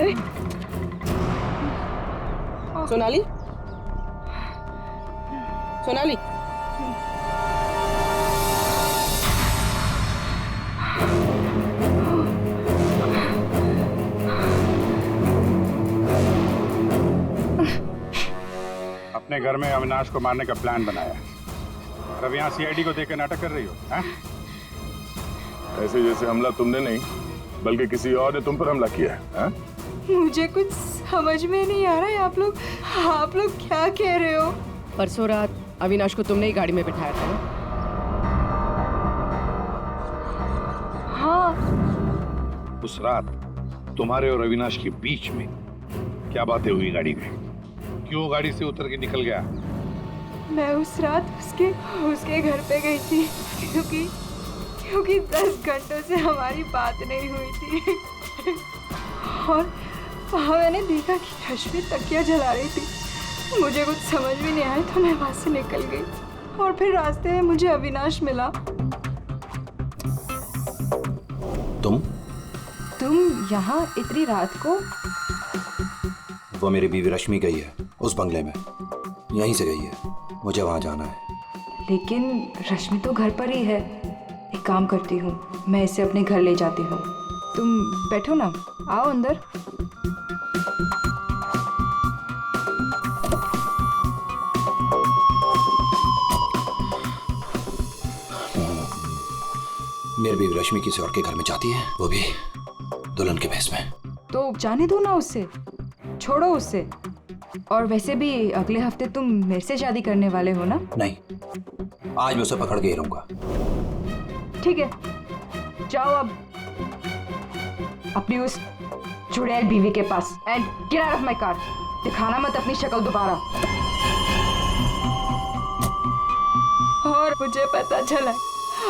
अरे सोनाली, सोनाली, अपने घर में अविनाश को मारने का प्लान बनाया और अब यहाँ सीआईडी को देकर नाटक कर रही हो, हैं? ऐसे जैसे हमला तुमने नहीं बल्कि किसी और ने तुम पर हमला किया है। मुझे कुछ समझ में नहीं आ रहा है। आप लोग क्या कह रहे हो? परसों रात अविनाश को तुमने ही गाड़ी में बिठाया था ना? हाँ। उस रात तुम्हारे और अविनाश के बीच में क्या बातें हुई गाड़ी में? क्यों गाड़ी से उतर के निकल गया? मैं उस रात उसके घर पे गई थी क्योंकि 10 घंटों से हमारी बात नहीं हुई थी और वहाँ मैंने देखा कि रश्मि तकिया जला रही थी। मुझे कुछ समझ भी नहीं आया तो मैं वहाँ से निकल गई और फिर रास्ते में मुझे अविनाश मिला। तुम यहाँ इतनी रात को? वो मेरी बीवी रश्मि गई है उस बंगले में, यहीं से गई है। मुझे वहाँ जाना है। लेकिन रश्मि तो घर पर ही है। एक काम करती हूँ, मैं इसे अपने घर ले जाती हूँ। तुम बैठो ना, आओ अंदर। मेरी बीवी रश्मि किसी और के घर में जाती है, वो भी दुल्हन के भेष में। तो जाने दो ना उससे, छोड़ो उससे। और वैसे भी अगले हफ्ते तुम मेरे से शादी करने वाले हो ना? नहीं, आज मैं उसे पकड़ के ही रहूंगा। ठीक है, जाओ अब अपनी उस चुड़ैल बीवी के पास and get out of my car. दिखाना मत अपनी शक्ल दोबारा। और मुझे पता चला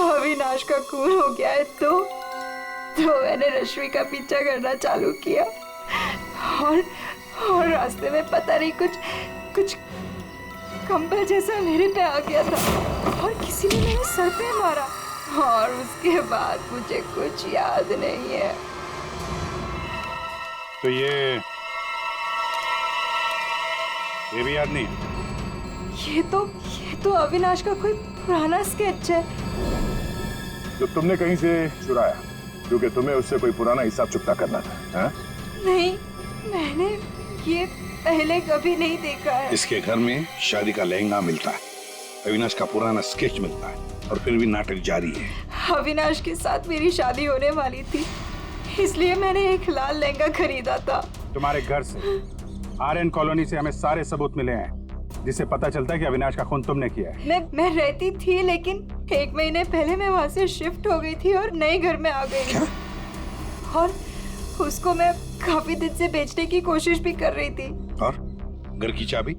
अविनाश का खून हो गया है तो मैंने रश्मि का पीछा करना चालू किया और रास्ते में पता नहीं कुछ कंबल जैसा मेरे पे आ गया था और किसी ने मेरे सर पे मारा और उसके बाद मुझे कुछ याद नहीं है। तो ये भी याद नहीं है? ये तो अविनाश का कोई पुराना स्केच है जो तुमने कहीं से चुराया, क्योंकि तुम्हें उससे कोई पुराना हिसाब चुकता करना था। नहीं, मैंने ये पहले कभी नहीं देखा है। इसके घर में शादी का लहंगा मिलता है, अविनाश का पुराना स्केच मिलता है और फिर भी नाटक जारी है। अविनाश के साथ मेरी शादी होने वाली थी, इसलिए मैंने एक लाल लहंगा खरीदा था। तुम्हारे घर से, आर्यन कॉलोनी से हमें सारे सबूत मिले हैं जिससे पता चलता है कि अविनाश का खून तुमने किया है। मैं रहती थी, लेकिन 1 महीने पहले मैं वहाँ से शिफ्ट हो गई थी और नए घर में आ गई। और उसको मैं काफी दिन से बेचने की कोशिश भी कर रही थी। और घर की चाबी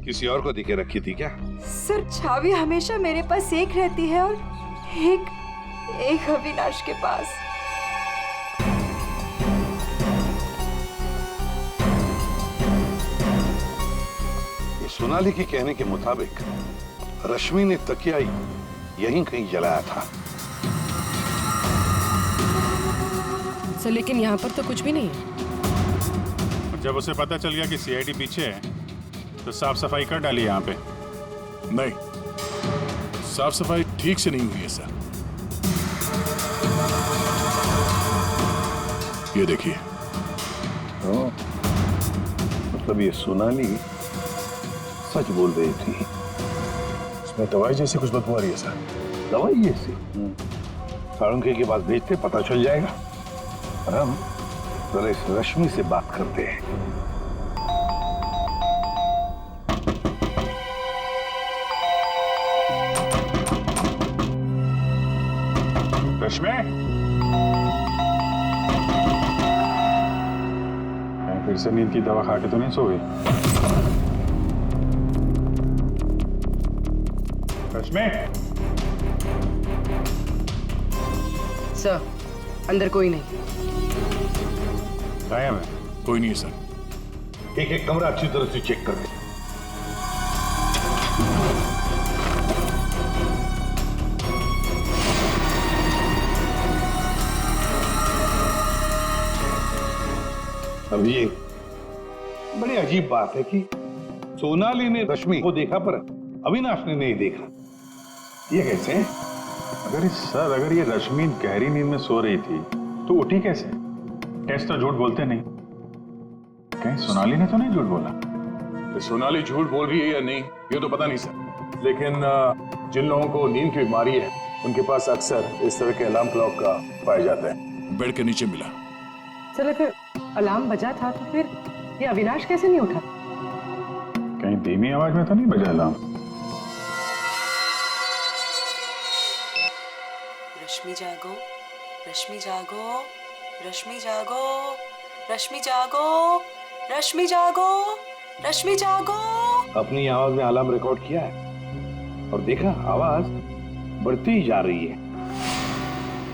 किसी और को देके रखी थी क्या? सर, चाबी हमेशा मेरे पास एक रहती है और एक अविनाश के पास। सोनाली के कहने के मुताबिक रश्मि ने तकिया यहीं कहीं जलाया था। सर लेकिन यहाँ पर तो कुछ भी नहीं है। जब उसे पता चल गया कि सीआईडी पीछे है तो साफ सफाई कर डाली यहाँ पे। नहीं, साफ सफाई ठीक से नहीं हुई है सर। ये देखिए। मतलब ये सोनाली सच बोल रही थी। इसमें दवाई जैसी कुछ बदबू आ रही है सर। दवाई जैसी? साळुंखे के पास भेजते, पता चल जाएगा। और हम जरा इस रश्मि से बात करते हैं। रश्मि, फिर से नींद की दवा खा के तो नहीं सो गई? रश्मि, सर अंदर कोई नहीं। गायब है? कोई नहीं है सर। एक कमरा अच्छी तरह से चेक कर ले। अब ये बड़ी अजीब बात है कि सोनाली ने रश्मि को देखा पर अविनाश ने नहीं देखा। ये कैसे? अगर ये रश्मि गहरी नींद में सो रही थी तो उठी कैसे? टेस्ट तो झूठ बोलते नहीं। कहीं सोनाली ने तो नहीं झूठ बोला? तो सोनाली झूठ बोल रही है या नहीं ये तो पता नहीं सर, लेकिन जिन लोगों को नींद की बीमारी है उनके पास अक्सर इस तरह के अलार्म क्लॉक का पाया जाता है। बेड के नीचे मिला। चलो फिर अलार्म बजा था तो फिर ये अविनाश कैसे नहीं उठा? कहीं धीमी आवाज में तो नहीं बजा अलार्म? रश्मि जागो, रश्मि जागो, रश्मि जागो, रश्मि जागो, रश्मि जागो, रश्मि जागो। अपनी आवाज में अलार्म रिकॉर्ड किया है और देखा आवाज बढ़ती ही जा रही है।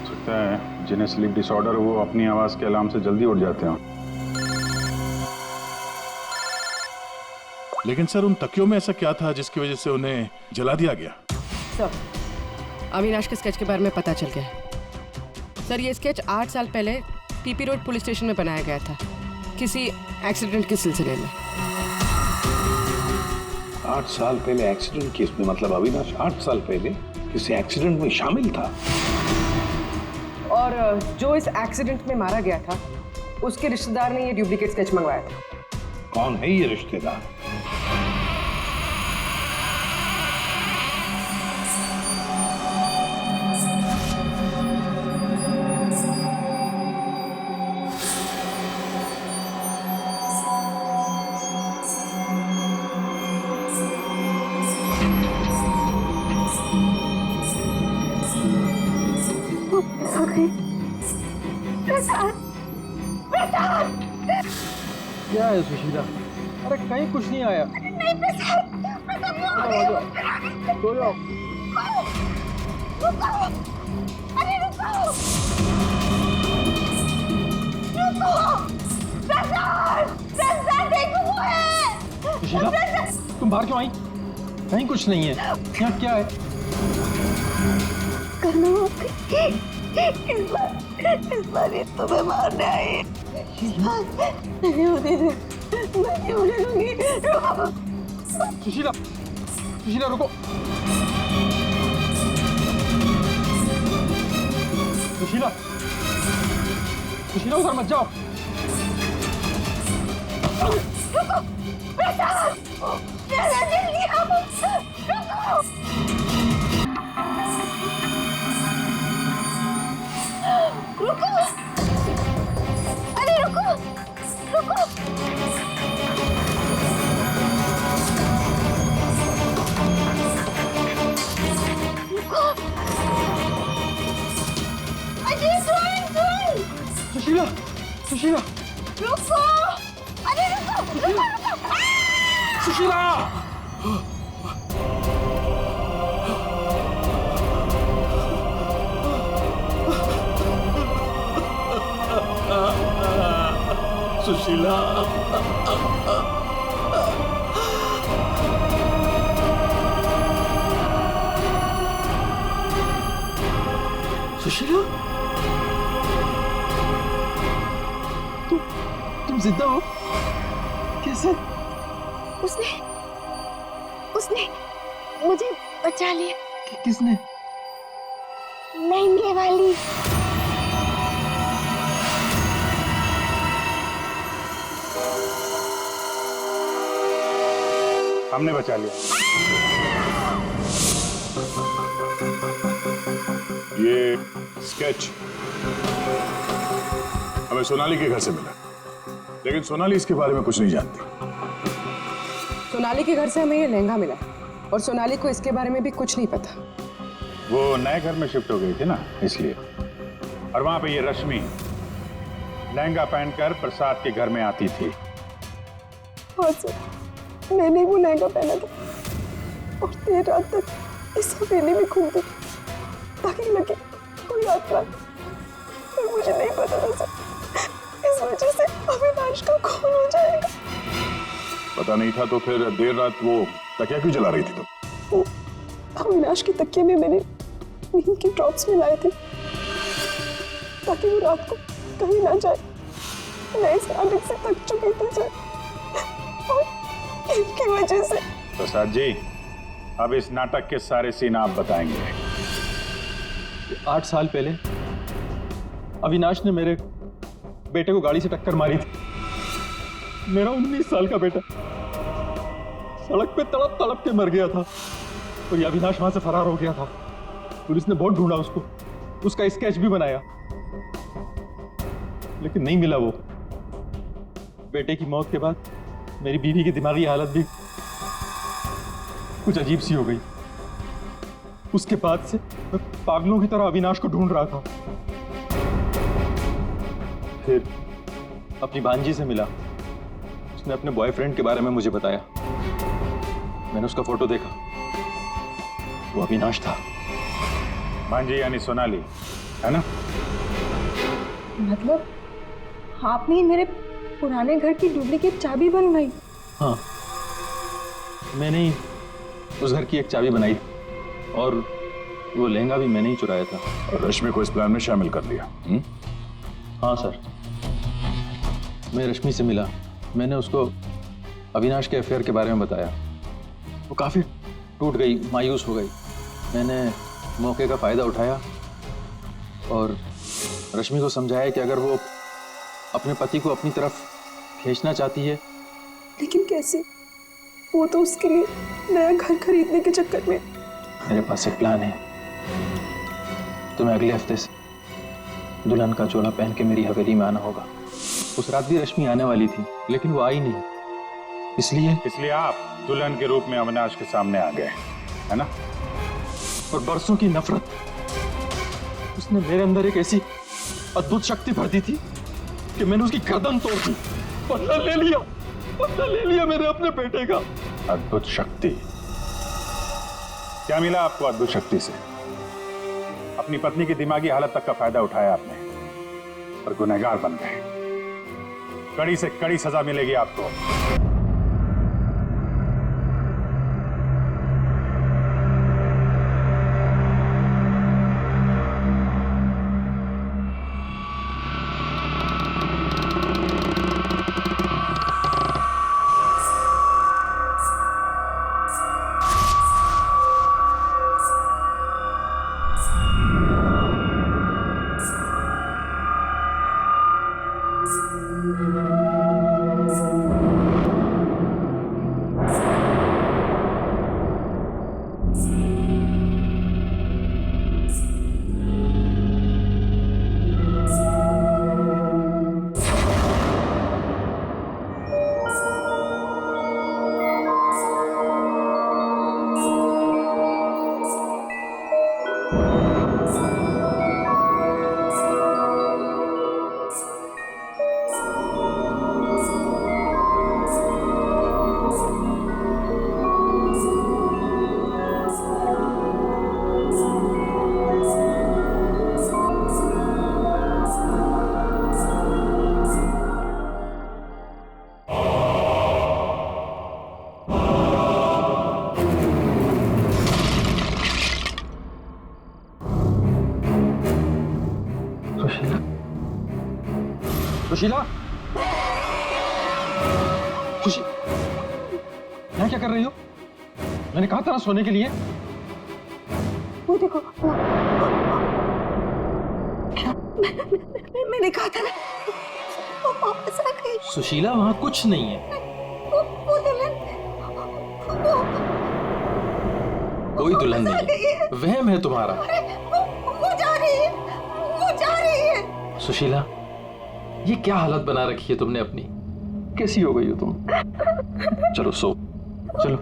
सकता है जिन्हें स्लीप डिसऑर्डर हो वो अपनी आवाज के अलार्म से जल्दी उठ जाते हैं। लेकिन सर उन तकियों में ऐसा क्या था जिसकी वजह से उन्हें जला दिया गया? सर, अविनाश के स्केच के बारे में पता चल गया है। सर ये स्केच 8 साल पहले पीपी रोड पुलिस स्टेशन में बनाया गया था किसी एक्सीडेंट के सिलसिले में। 8 साल पहले एक्सीडेंट केस में, मतलब अविनाश 8 साल पहले किसी एक्सीडेंट में शामिल था। और जो इस एक्सीडेंट में मारा गया था उसके रिश्तेदार ने ये डुप्लीकेट स्केच मंगवाया था। कौन है ये रिश्तेदार? क्या है सुशीला? अरे कहीं कुछ नहीं आया। सो जाओ। सुशीला तुम बाहर क्यों आई? कहीं कुछ नहीं है। यहाँ क्या है? इस बार ये तुम्हें मारने आई। सुशीला, सुशीला रुको। सुशीला, सुशीला उधर मत जाओ। रुको, अरे रुको, रुको। रुको, अरे सुन। सुशीला, सुशीला, रुको, अरे रुको, रुको। सुशीला। सुशीला, सुशीला, तुम जिंदा हो? कैसे? उसने मुझे बचा लिया। किसने? महंगे वाली। हमने बचा लिया। ये स्केच हमें सोनाली के घर से मिला, लेकिन सोनाली इसके बारे में कुछ नहीं जानती। सोनाली के घर से हमें ये लहंगा मिला और सोनाली को इसके बारे में भी कुछ नहीं पता। वो नए घर में शिफ्ट हो गई थी ना, इसलिए। और वहां पे ये रश्मि लहंगा पहनकर प्रसाद के घर में आती थी। हाँ सर, मैंने वो लहंगा पहना था और देर रात तक इस हवेली में घूमती ताकि लगे कोई आता। पर मुझे नहीं पता था सर, इस वजह से अविनाश का खून हो जाएगा। पता नहीं था तो फिर देर रात वो तकिया क्यों जला रही थी? तो अविनाश के तकिए में मैंने नींद के ड्रॉप्स मिलाए थे ताकि वो रात को कहीं ना जाए मैं इस नाटक से थक चुकी थी सर, और इनकी वजह से। प्रसाद जी, अब इस नाटक के सारे सीन आप बताएंगे। 8 साल पहले अविनाश ने मेरे बेटे को गाड़ी से टक्कर मारी थी। मेरा 19 साल का बेटा सड़क पे तड़प तड़प के मर गया था और ये अविनाश वहां से फरार हो गया था। पुलिस ने बहुत ढूंढा उसको, उसका स्केच भी बनाया, लेकिन नहीं मिला वो। बेटे की मौत के बाद मेरी बीवी की दिमागी हालत भी कुछ अजीब सी हो गई। उसके बाद से मैं पागलों की तरह अविनाश को ढूंढ रहा था। फिर अपनी भांजी से मिला, उसने अपने बॉयफ्रेंड के बारे में मुझे बताया। मैंने उसका फोटो देखा, वो अविनाश था। भांजी यानी सोनाली, है ना? मतलब आपने मेरे पुराने घर की डुप्लीकेट चाबी बनवाई? हाँ, मैंने ही उस घर की एक चाबी बनाई और वो लहंगा भी मैंने ही चुराया था। और रश्मि को इस प्लान में शामिल कर लिया। हाँ सर, मैं रश्मि से मिला, मैंने उसको अविनाश के अफेयर के बारे में बताया। वो काफ़ी टूट गई, मायूस हो गई। मैंने मौके का फ़ायदा उठाया और रश्मि को समझाया कि अगर वो अपने पति को अपनी तरफ खींचना चाहती है। लेकिन कैसे? वो तो उसके लिए नया घर खरीदने के चक्कर में। मेरे पास एक प्लान है। तुम्हें अगले हफ्ते से दुल्हन का चोला पहन के मेरी हवेली में आना होगा। उस रात भी रश्मि आने वाली थी, लेकिन वो आई नहीं। इसलिए आप दुल्हन के रूप में अविनाश के सामने आ गए, है ना? और बरसों की नफरत, उसने मेरे अंदर एक ऐसी अद्भुत शक्ति भर दी थी कि मैंने उसकी गर्दन तोड़ दी। बदला ले लिया मेरे अपने बेटे का। अद्भुत शक्ति? क्या मिला आपको अद्भुत शक्ति से? अपनी पत्नी की दिमागी हालत तक का फायदा उठाया आपने और गुनहगार बन गए। कड़ी से कड़ी सजा मिलेगी आपको। सुशीला, यहाँ क्या कर रही हो? मैंने कहा था ना सोने के लिए। वो देखो, क्या? मैंने कहा था ना, वो वापस आ गई। सुशीला, वहां कुछ नहीं है। वो दुल्हन, कोई दुल्हन नहीं, वहम है तुम्हारा। वो जा रही है। सुशीला, ये क्या हालत बना रखी है तुमने अपनी? कैसी हो गई हो तुम? चलो सो, चलो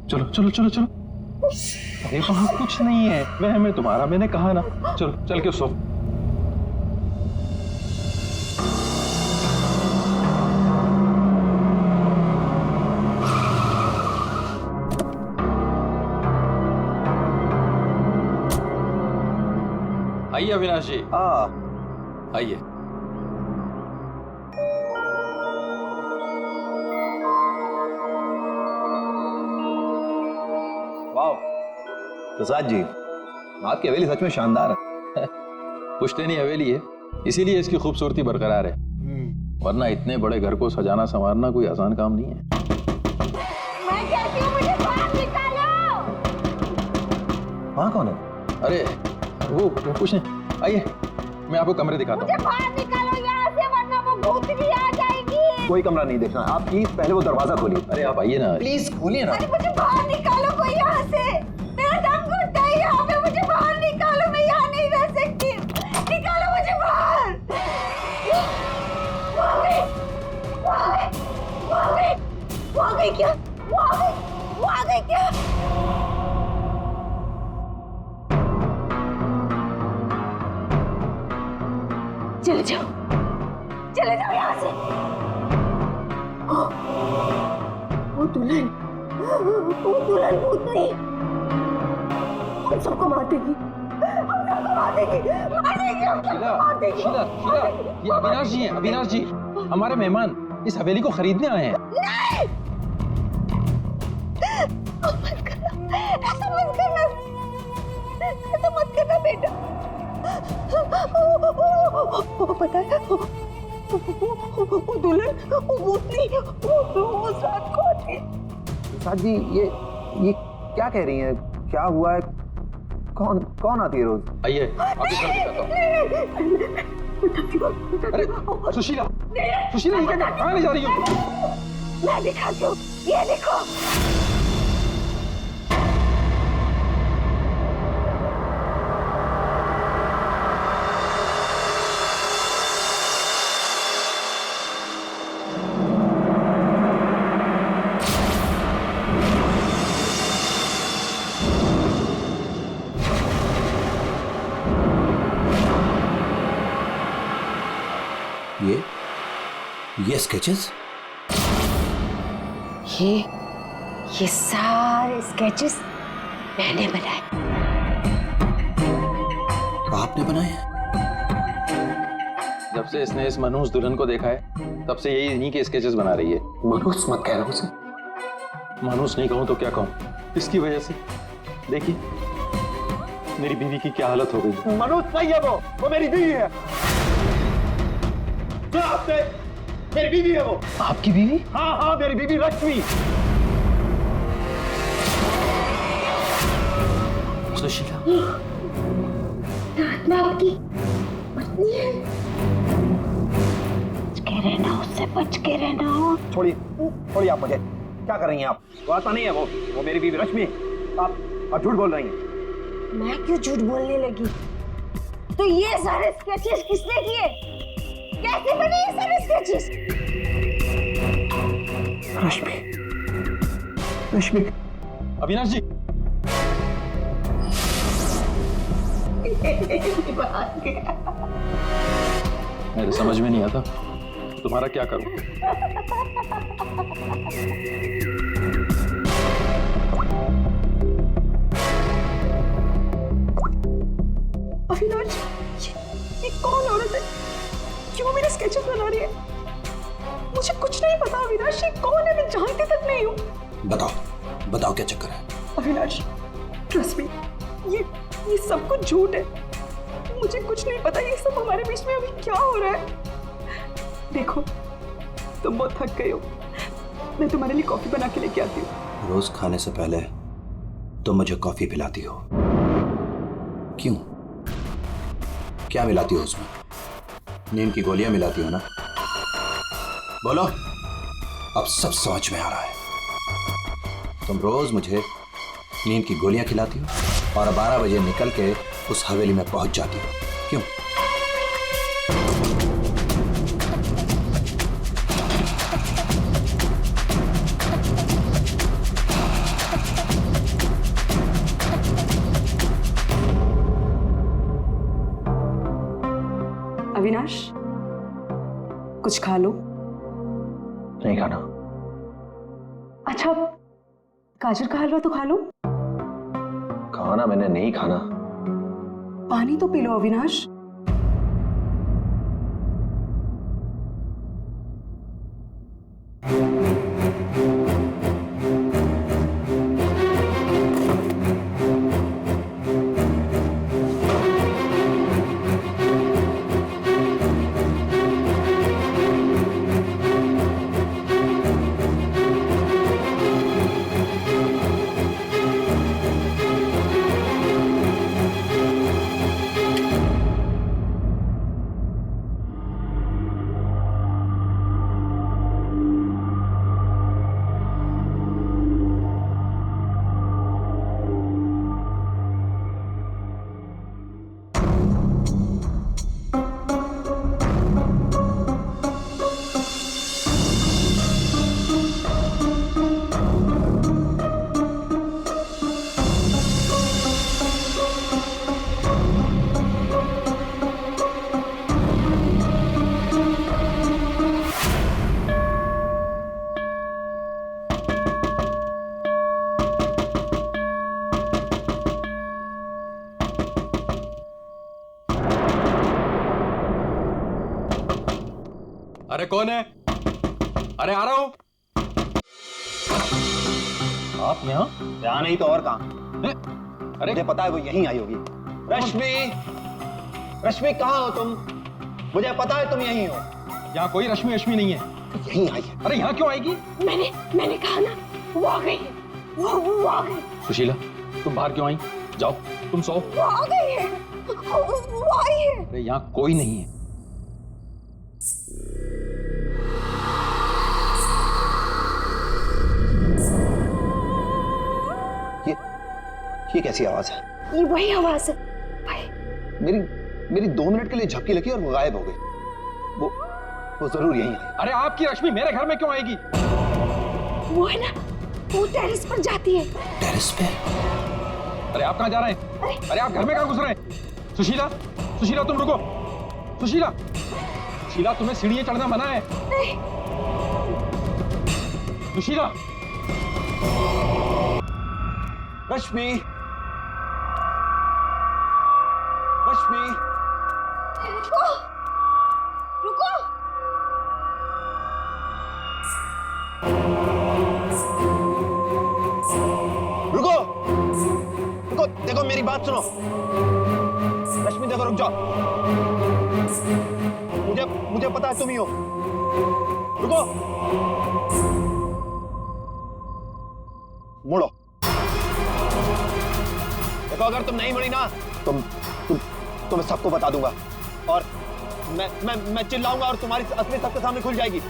चलो चलो चलो चलो। अरे वहां कुछ नहीं है, वहम है तुम्हारा, मैंने कहा ना। चलो चल के सो। आइए अविनाश जी, आइए। वाह प्रसाद जी, आपकी हवेली सच में शानदार है। पुश्तैनी हवेली है, इसीलिए इसकी खूबसूरती बरकरार है। वरना इतने बड़े घर को सजाना संवारना कोई आसान काम नहीं है। मैं कहती हूँ मुझे बाहर निकालो। वहाँ कौन है? अरे वो कुछ नहीं, आइए मैं आपको कमरे दिखाता मुझे हूँ। बाहर निकालो यहाँ से, वरना वो भूतनी आ जाएगी। कोई कमरा नहीं देखना, आप प्लीज पहले वो दरवाजा खोलिए। अरे आप आइए ना, प्लीज खोलिए ना। अरे मुझे बाहर निकालो कोई यहाँ से, मेरा दम घुटता है यहाँ पे, मुझे बाहर निकालो, मैं यहाँ नहीं रह सकती, निकालो मुझे बाहर। वो आ गई, वो आ गई, वो आ गई, वो आ गई क्या? वो आ गई, वो आ गई क्या? चले जाओ, चले जाओ यहाँ से। वो दुल्हन भूतनी हम सबको मार देगी, हम सबको मार देगी, मार देगी, हम सबको मार देगी। शीला, शीला, ये अविनाश जी हैं, अविनाश जी, हमारे मेहमान इस हवेली को खरीदने आए हैं। नहीं, मत करना, ऐसा मत करना, ऐसा मत करना बेटा। वो पता है, वो दुल्हन, वो भूतनी, वो रात को आती है। साथ जी ये क्या कह रही हैं? क्या हुआ है? कौन आती है रोज? आइए आपको घर दिखाता हूँ। अरे सुशीला, सुशीला ये क्या, कहाँ ले जा रही हो? मैं दिखाती हूँ, ये देखो। ये स्केचेस? ये सारे स्केचेस मैंने बनाए। आपने बनाए? जब से इसने इस मनहूस दुल्हन को देखा है तब से यही इन्हीं के स्केचेस बना रही है। मनहूस मत कहना उसे। मनहूस नहीं कहूं तो क्या कहूं, इसकी वजह से देखिए मेरी बीवी की क्या हालत हो गई। मनहूस नहीं है वो मेरी बीवी है। तो आपने, मेरी बीवी है वो। आपकी बीवी? हाँ मेरी बीवी रश्मि। सुशीला, आत्मा आपकी पत्नी है। बच के रहना, उससे बच के रहना। छोड़िए आप मुझे। क्या कर रही हैं आप? वो आत्मा नहीं है वो मेरी बीवी रश्मि। आप झूठ बोल रही हैं। मैं क्यों झूठ बोलने लगी? तो ये सारे स्केचेस किसने किए? कैसे बने ये सारे स्केचेस? रश्मि। अविनाश जी, मेरे समझ में नहीं आता तुम्हारा क्या करूं। अविनाश, ये कौन औरत है? क्यों मेरे स्केचेस बना रही है? मुझे कुछ नहीं पता अविनाश, ये कौन है? मैं जानती तक नहीं हूँ। बताओ क्या चक्कर है? अविनाश, ट्रस्ट मी, ये सब कुछ झूठ है। मुझे कुछ नहीं पता ये सब हमारे बीच में अभी क्या हो रहा है। देखो, तुम बहुत थक गए हो, मैं तुम्हारे लिए कॉफी बना के लेके आती हूँ। रोज खाने से पहले तुम मुझे कॉफी पिलाती हो, क्यों? क्या मिलाती हो उसमें? नींद की गोलियां मिलाती हो ना? बोलो, अब सब समझ में आ रहा है। तुम रोज मुझे नींद की गोलियां खिलाती हो और 12 बजे निकल के उस हवेली में पहुंच जाती हो, क्यों? अविनाश, कुछ खा लो। नहीं खाना। अच्छा, गाजर का हलवा तो खा लो। खाना मैंने नहीं खाना। पानी तो पी लो अविनाश। अरे कौन है? अरे आ रहा हूं। आप यहाँ नहीं तो और कहाँ? अरे मुझे पता है वो यहीं आई होगी। रश्मि, रश्मि कहाँ हो तुम? मुझे पता है तुम यहीं हो। यहाँ कोई रश्मि नहीं है। यहीं आई है। अरे यहाँ क्यों आएगी? मैंने कहा ना, वो आ गई है। वो आ गई। सुशीला, तुम बाहर क्यों आई? जाओ तुम सो। वो आ गई है। वो आई है। अरे यहाँ कोई नहीं है। ये कैसी आवाज है? ये वही आवाज है। मेरी 2 मिनट के लिए झपकी लगी और वो गायब हो गई। वो जरूर यहीं आई। अरे आपकी रश्मि मेरे घर में क्यों आएगी? वो है ना, वो टेरेस पर जाती है। टेरेस पे? अरे आप कहाँ जा रहे हैं? अरे आप घर में कहाँ घुस रहे हैं? सुशीला तुम रुको। सुशीला तुम्हें सीढ़ियां चढ़ना मना है। नहीं। सुशीला। रश्मि, रुको। देखो मेरी बात सुनो। रश्मि देखो, रुक जाओ। मुझे पता है तुम ही हो। रुको। मुड़ो। देखो अगर तुम नहीं मुड़ी ना तो मैं सबको बता दूंगा और मैं चिल्लाऊंगा और तुम्हारी असली सबके सामने खुल जाएगी।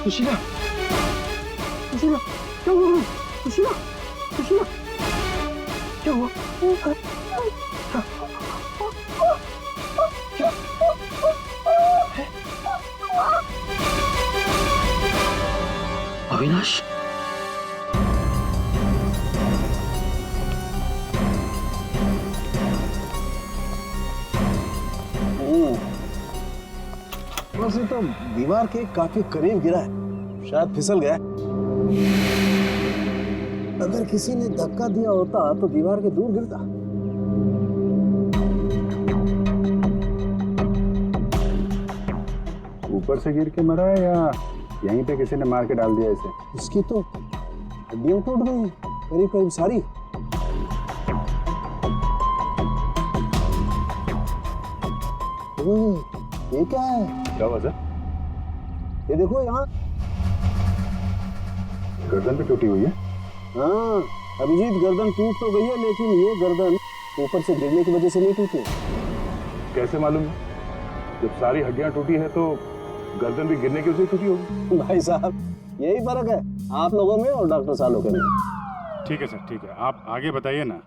सुशीला, क्या हुआ? सुशीला, क्या हुआ? अविनाश। वैसे तो दीवार के काफी करीब गिरा है, शायद फिसल गया। अगर किसी ने धक्का दिया होता तो दीवार के दूर गिरता। ऊपर से गिर के मरा है या यहीं पे किसी ने मार के डाल दिया इसे? इसकी तो हड्डियां टूट गई करीब करीब सारी। ये क्या है? क्या हुआ सर? ये देखो यहाँ गर्दन पे टूटी हुई है। हाँ अभिजीत, गर्दन टूट तो गई है लेकिन ये गर्दन ऊपर से गिरने की वजह से नहीं टूटी। कैसे मालूम? जब सारी हड्डियां टूटी है तो गर्दन भी गिरने की वजह से टूटी होगी। भाई साहब यही फर्क है आप लोगों में और डॉक्टर सालों के में। ठीक है सर, ठीक है, आप आगे बताइए ना।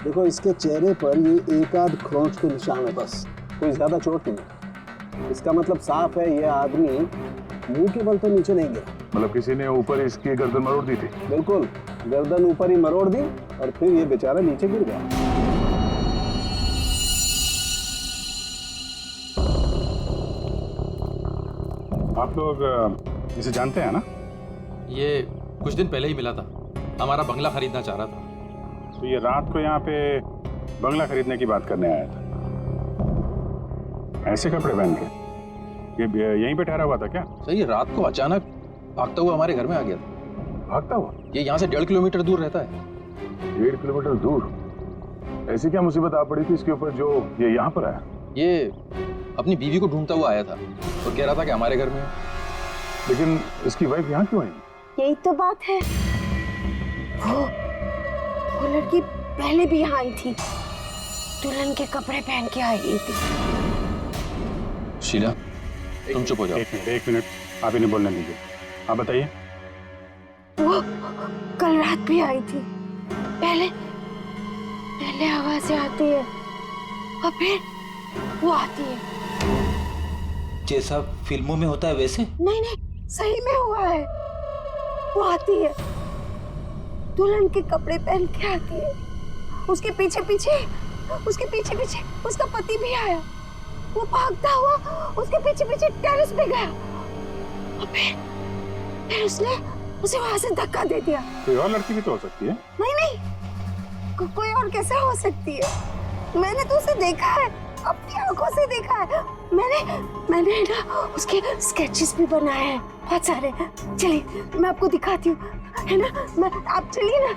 देखो इसके चेहरे पर ये एक आध खरोंच के निशान है, बस कोई ज्यादा चोट नहीं। इसका मतलब साफ है ये आदमी मुंह के बल तो नीचे नहीं गिरा। मतलब किसी ने ऊपर इसकी गर्दन मरोड़ दी थी? बिल्कुल, गर्दन ऊपर ही मरोड़ दी और फिर ये बेचारा नीचे गिर गया। आप लोग इसे जानते हैं ना? ये कुछ दिन पहले ही मिला था, हमारा बंगला खरीदना चाह रहा था। तो ये रात को यहाँ पे बंगला खरीदने की बात करने आया था। ऐसे कपड़े पहन के ये यहीं पे ठहरा हुआ था क्या? सही, रात को अचानक भागता हुआ हमारे घर में आ गया था। भागता हुआ? ये यहाँ से 1.5 किलोमीटर दूर रहता है। 1.5 किलोमीटर दूर? ऐसी क्या मुसीबत आ पड़ी थी इसके ऊपर जो ये यहाँ पर आया? ये अपनी बीवी को ढूंढता हुआ आया था और कह रहा था कि हमारे घर में। लेकिन इसकी वाइफ यहाँ क्यों आई? यही तो बात है, वो लड़की पहले भी यहाँ आई थी, दुल्हन के कपड़े पहन के आई थी। शीला तुम चुप हो जाओ। एक मिनट, आप इन्हें बोलने दीजिए। आप बताइए। वो कल रात भी आई थी, पहले आवाजें आती है और फिर वो आती है। जैसा फिल्मों में होता है वैसे? नहीं, सही में हुआ है। वो आती है, दुल्हन के कपड़े पहन के आती है उसके पीछे पीछे उसका पति भी आया। वो भागता हुआ उसके पीछे पीछे टेरेस पे गया और फिर उसने उसे वहां से धक्का दे दिया। कोई और लड़की भी तो हो सकती है। नहीं, कोई और कैसे हो सकती है? मैंने तो उसे देखा है, अपनी आंखों से देखा है। मैंने ना उसके स्केचेस भी बनाए हैं बहुत सारे। चलिए मैं आपको दिखाती हूँ, है ना? आप चलिए ना।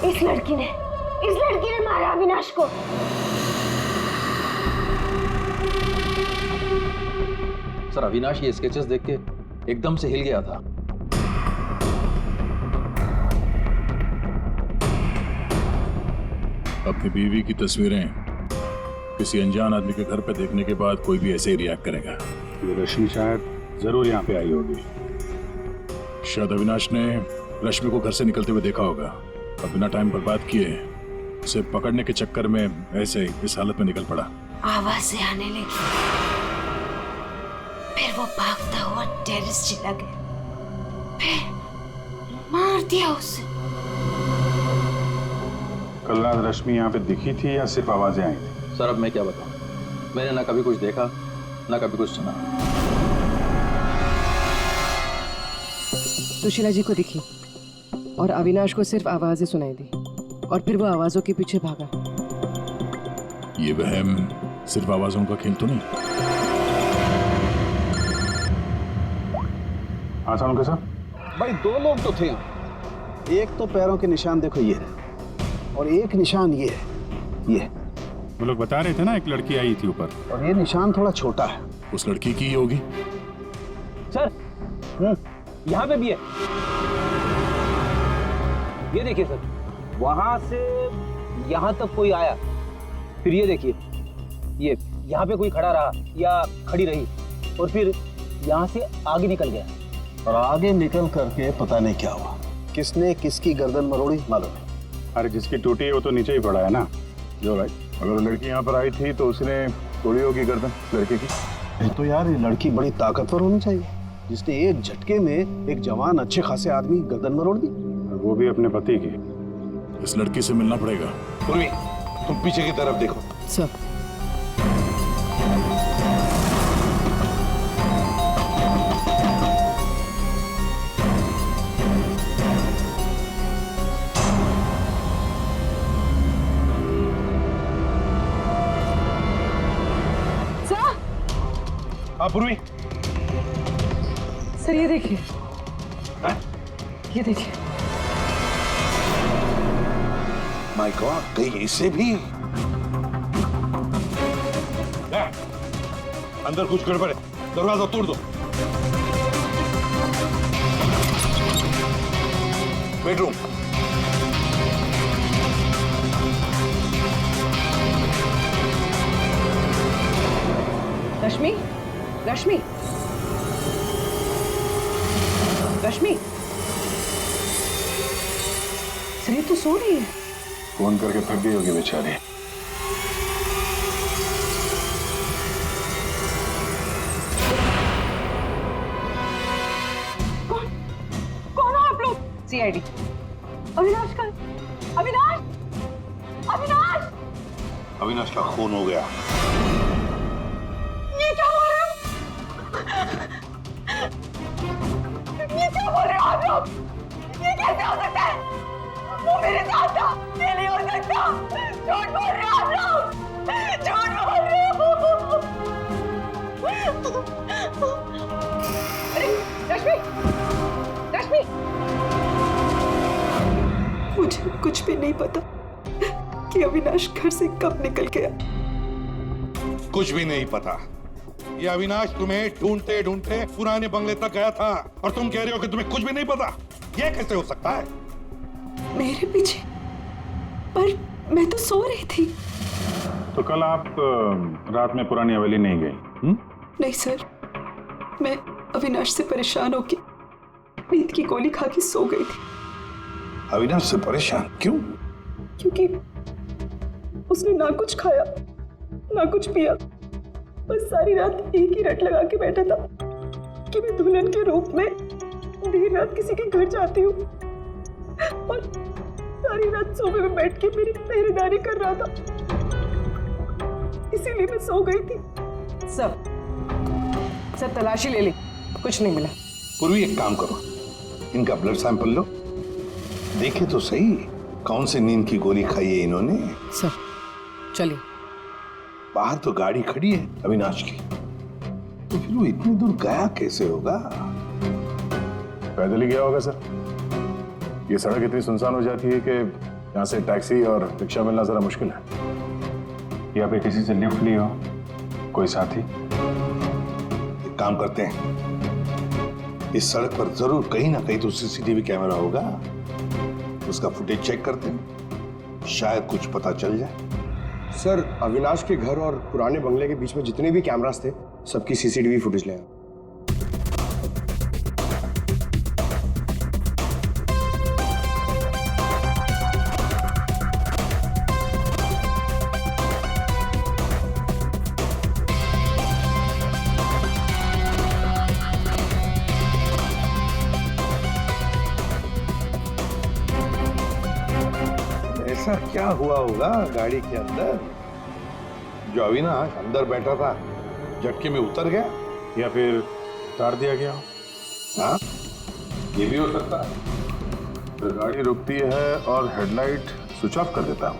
इस लड़की ने मारा अविनाश को। सर अविनाश ये स्केचेस देख के एकदम से हिल गया था। अपनी बीवी की तस्वीरें किसी अनजान आदमी के घर पे देखने के बाद कोई भी ऐसे ही रिएक्ट करेगा। ये रश्मि शायद जरूर यहाँ पे आई होगी। शायद अविनाश ने रश्मि को घर से निकलते हुए देखा होगा और बिना टाइम बर्बाद किए उसे पकड़ने के चक्कर में ऐसे इस हालत में निकल पड़ा। आवाजें आने लगी, फिर वो भागता हुआ टेरेस चला गया, फिर मार दिया उसे। कल रात रश्मि यहाँ पे दिखी थी या सिर्फ आवाजें आई थी? सर अब मैं क्या बताऊं, मैंने ना कभी कुछ देखा ना कभी कुछ सुना। सुशीला जी को दिखी और अविनाश को सिर्फ आवाजें सुनाई दी और फिर वो आवाजों के पीछे भागा। ये वहम सिर्फ आवाजों का खेल तो नहीं? हाँ सालुंके साहब। भाई 2 लोग तो थे यहाँ। एक तो पैरों के निशान देखो ये है, और एक निशान ये है, ये। वो लोग बता रहे थे ना एक लड़की आई थी ऊपर, और ये निशान थोड़ा छोटा है। उस लड़की की ही होगी। सर यहाँ पे भी है, ये देखिए सर, वहां से यहाँ तक कोई आया, फिर ये देखिए, ये यहाँ पे कोई खड़ा रहा या खड़ी रही और फिर यहाँ से आगे निकल गया। और आगे निकल करके पता नहीं क्या हुआ, किसने किसकी गर्दन मरोड़ी मालूम है। अरे जिसकी टूटी है वो तो नीचे ही पड़ा है ना। जो भाई, अगर लड़की यहाँ पर आई थी तो उसने तोड़ी होगी गर्दन लड़के की। तो यार ये लड़की बड़ी ताकतवर होनी चाहिए, जिसने एक झटके में एक जवान अच्छे खासे आदमी गर्दन मरोड़ दी, वो भी अपने पति की। इस लड़की से मिलना पड़ेगा। तुम पीछे की तरफ देखो। सर पूर्वी, सर ये देखिए, ये देखिए। माय गॉड, कहीं इसे भी अंदर कुछ गड़बड़ है, दरवाजा तोड़ दो। बेडरूम, रश्मि, रश्मि, रश्मि, सर ये तो सो रही है। फोन करके थक गई होगी बेचारी। कौन हो आप लोग? CID। अविनाश का, अविनाश का खून हो गया। ये क्या बोल रहे हो? ये क्या बोल रहे हो आप लोग? ये कैसे हो सकता है? वो मेरे साथ था, ये नहीं हो सकता। झूठ बोल रहे हो आप लोग, झूठ बोल रहे हो। अरे रश्मि, रश्मि, मुझे कुछ भी नहीं पता कि अविनाश घर से कब निकल गया। कुछ भी नहीं पता। ये अविनाश तुम्हें ढूंढते ढूंढते पुराने बंगले तक गया था और तुम कह रहे हो कि तुम्हें कुछ भी नहीं पता। ये कैसे हो सकता है? मेरे पीछे? पर मैं तो सो रही थी। तो कल आप रात में पुरानी हवेली नहीं गई? नहीं सर, मैं अविनाश से परेशान होकर नींद की गोली खा के सो गई थी। अविनाश से परेशान क्यों? क्योंकि उसने ना कुछ खाया ना कुछ पिया, बस सारी रात एक ही रट लगा के बैठा था कि मैं दुल्हन के रूप में देर रात किसी के घर जाती हूँ और सारी रात सोफे में बैठ के मेरी पहरेदारी कर रहा था, इसीलिए मैं सो गई थी। सब तलाशी ले ली, कुछ नहीं मिला। पूर्वी एक काम करो, इनका ब्लड सैंपल लो, देखे तो सही कौन सी नींद की गोली खाई है इन्होंने। सर चलिए। बाहर तो गाड़ी खड़ी है अविनाश की, तो फिर वो इतनी दूर गया कैसे होगा? पैदल ही गया होगा सर। ये सड़क इतनी सुनसान हो जाती है कि यहाँ से टैक्सी और रिक्शा मिलना जरा मुश्किल है। या फिर किसी से लिफ्ट ली हो, कोई साथी। एक काम करते हैं, इस सड़क पर जरूर कहीं ना कहीं तो सीसीटीवी कैमरा होगा, उसका फुटेज चेक करते हैं, शायद कुछ पता चल जाए। सर, अविनाश के घर और पुराने बंगले के बीच में जितने भी कैमरास थे, सबकी सीसीटीवी फुटेज ले आए। ऐसा क्या हुआ होगा गाड़ी के अंदर जो अविनाश अंदर बैठा था झटके में उतर गया, या फिर उतार दिया गया। हाँ, ये भी हो सकता है। तो गाड़ी रुकती है और हेडलाइट स्विच ऑफ कर देता हूँ।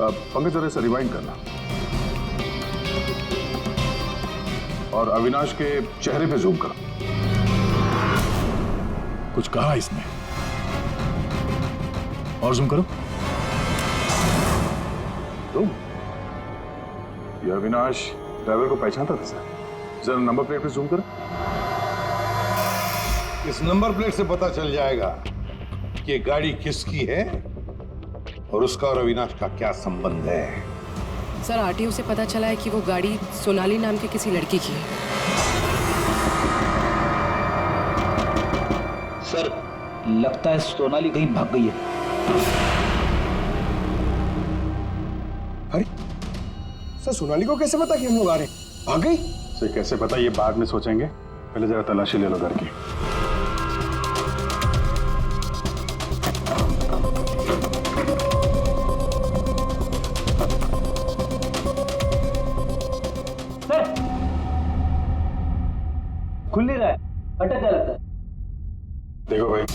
अब पंकज जरा से रिवाइंड करना और अविनाश के चेहरे पे जूम करो। कुछ कहा इसने, और जूम करो। तुम ये अविनाश ड्राइवर को पहचानता था सर? जरा नंबर प्लेट पे जूम करो। इस नंबर प्लेट से पता चल जाएगा कि ये गाड़ी किसकी है और उसका और अविनाश का क्या संबंध है। सर आरटीओ से पता चला है कि वो गाड़ी सोनाली नाम के किसी लड़की की है। सर लगता है सोनाली कहीं भाग गई है। अरे सर, सोनाली को कैसे पता कि हम लोग आ रहे हैं? भाग गई? सर कैसे पता, ये बाद में सोचेंगे, पहले जरा तलाशी ले लो घर की। सर खुल नहीं रहा है, अटक गया लगता है। देखो भाई,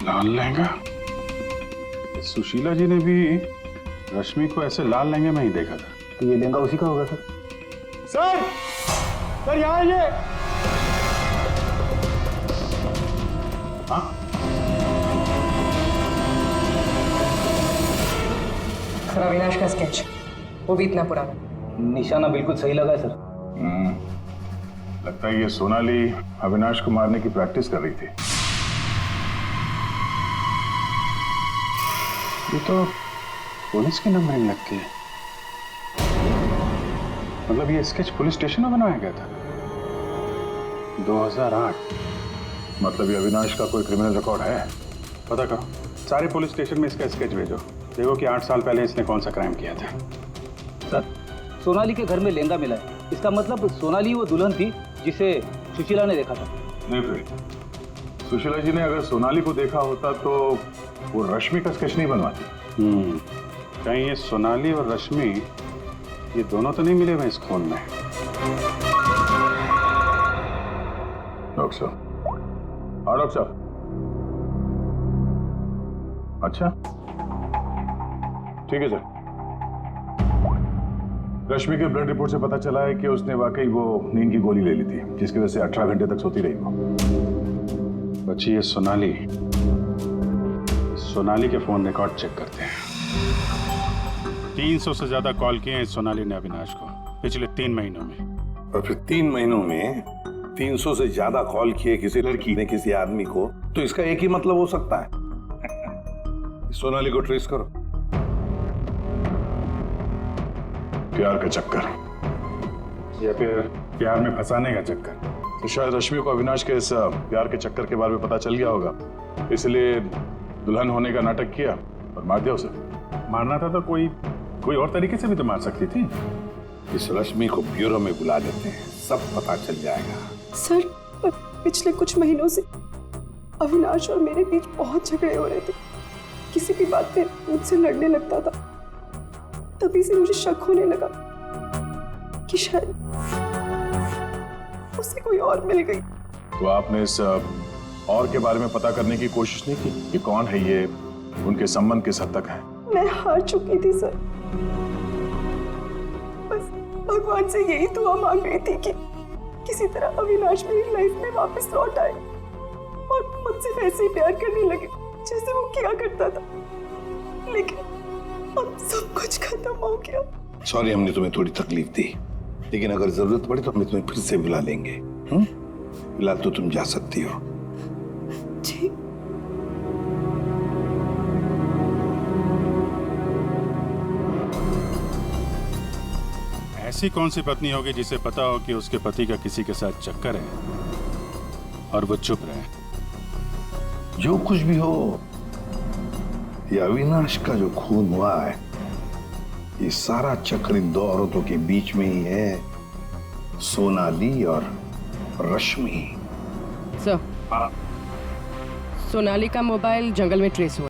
लाल लहंगा। सुशीला जी ने भी रश्मि को ऐसे लाल लहंगे में ही देखा था। तो ये लहंगा उसी का होगा सर। सर, सर यहाँ आइए। हाँ, सर अविनाश का स्केच, वो भी इतना पुराना। निशाना बिल्कुल सही लगा है सर। लगता है ये सोनाली अविनाश को मारने की प्रैक्टिस कर रही थी। ये तो पुलिस की नंबरिंग लगती है। मतलब ये स्केच पुलिस स्टेशन में बनाया गया था 2008। मतलब ये अविनाश का कोई क्रिमिनल रिकॉर्ड है? पता करो, सारे पुलिस स्टेशन में इसका स्केच भेजो, देखो कि 8 साल पहले इसने कौन सा क्राइम किया था। सर सोनाली के घर में लहंगा मिला है, इसका मतलब सोनाली वो दुल्हन थी जिसे सुशीला ने देखा था। नहीं फिर सुशीला जी ने अगर सोनाली को देखा होता तो वो रश्मि का स्केच नहीं बनवाती। कहीं ये सोनाली और रश्मि ये दोनों तो नहीं मिले हुए इस खून में? डॉक्टर साहब। हाँ डॉक्टर साहब। अच्छा ठीक है सर। रश्मि के ब्लड रिपोर्ट से पता चला है कि उसने वाकई वो नींद की गोली ले ली थी, जिसकी वजह से 18 घंटे तक सोती रही वो। बच्ची ये सोनाली के फोन रिकॉर्ड चेक करते हैं। 300 से ज्यादा कॉल किए हैं सोनाली ने अविनाश को पिछले 3 महीनों में। और फिर 3 महीनों में 300 से ज्यादा कॉल किए किसी लड़की ने किसी आदमी को, तो इसका एक ही मतलब हो सकता है। सोनाली को ट्रेस करो। प्यार का चक्कर या फिर प्यार में फंसाने का चक्कर। तो शायद रश्मि को अविनाश के इस प्यार के चक्कर के बारे में पता चल गया होगा, इसलिए दुल्हन होने का नाटक किया और मार दिया उसे। मारना था तो कोई कोई और तरीके से भी तो मार सकती थी। इस रश्मि को ब्यूरो में बुला लेते हैं, सब पता चल जाएगा। सर पिछले कुछ महीनों से अविनाश और मेरे बीच बहुत झगड़े हो रहे थे। किसी भी बात पे मुझसे लड़ने लगता था। तभी से मुझे शक होने लगा कि शायद उसे कोई और मिल गई। तो आपने इस और के बारे में पता करने की कोशिश नहीं की कि कौन है ये, उनके संबंध किस हद तक है? मैं हार चुकी थी सर। बस भगवान से यही दुआ मांग रही थी कि किसी तरह अविनाश मेरी लाइफ में वापस लौट आए और मुझसे वैसे ही प्यार करने लगे जैसे वो किया करता था। लेकिन अब सब कुछ खत्म हो गया। सॉरी, हमने तुम्हें थोड़ी तकलीफ दी, लेकिन अगर जरूरत पड़े तो हम तुम्हें फिर से बुला लेंगे। फिलहाल तो तुम जा सकती हो। जी। ऐसी कौन सी पत्नी होगी जिसे पता हो कि उसके पति का किसी के साथ चक्कर है और वो चुप रहे? जो कुछ भी हो, ये अविनाश का जो खून हुआ है, ये सारा चक्कर इन दो औरतों के बीच में ही है, सोनाली और रश्मि। सर, सोनाली का मोबाइल जंगल में ट्रेस हुआ।